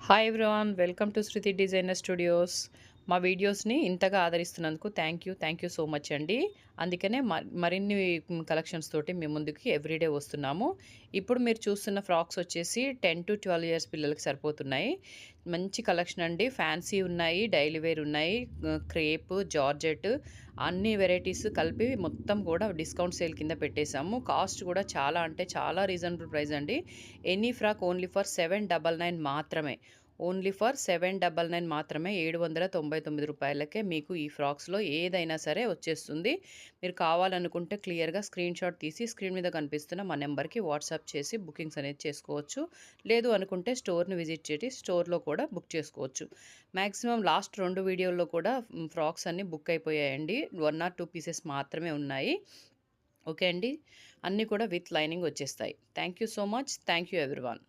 Hi everyone, welcome to Shruti designer studios. మా వీడియోస్ని ఇంతగా ఆదరిస్తున్నందుకు థ్యాంక్ యూ సో మచ్ అండి. అందుకనే మరిన్ని కలెక్షన్స్ తోటి మేము ముందుకి ఎవ్రీడే వస్తున్నాము. ఇప్పుడు మీరు చూస్తున్న ఫ్రాక్స్ వచ్చేసి 10 to 12 ఇయర్స్ పిల్లలకి సరిపోతున్నాయి. మంచి కలెక్షన్ అండి. ఫ్యాన్సీ ఉన్నాయి, డైలీ వేర్ ఉన్నాయి, క్రేప్, జార్జెట్ అన్ని వెరైటీస్ కలిపి మొత్తం కూడా డిస్కౌంట్ సేల్ కింద పెట్టేశాము. కాస్ట్ కూడా చాలా అంటే చాలా రీజనబుల్ ప్రైస్ అండి. ఎనీ ఫ్రాక్ ఓన్లీ ఫర్ 799 మాత్రమే. ఓన్లీ ఫర్ 799 మాత్రమే. 799 రూపాయలకే మీకు ఈ ఫ్రాక్స్లో ఏదైనా సరే వచ్చేస్తుంది. మీరు కావాలనుకుంటే క్లియర్గా స్క్రీన్ షాట్ తీసి స్క్రీన్ మీద కనిపిస్తున్న మా నెంబర్కి వాట్సాప్ చేసి బుకింగ్స్ అనేది చేసుకోవచ్చు. లేదు అనుకుంటే స్టోర్ని విజిట్ చేసి స్టోర్లో కూడా బుక్ చేసుకోవచ్చు. మ్యాక్సిమం లాస్ట్ 2 వీడియోల్లో కూడా ఫ్రాక్స్ అన్నీ బుక్ అయిపోయాయండి. 1 or 2 పీసెస్ మాత్రమే ఉన్నాయి. ఓకే అండి, అన్నీ కూడా విత్ లైనింగ్ వచ్చేస్తాయి. Thank you so much. Thank you everyone.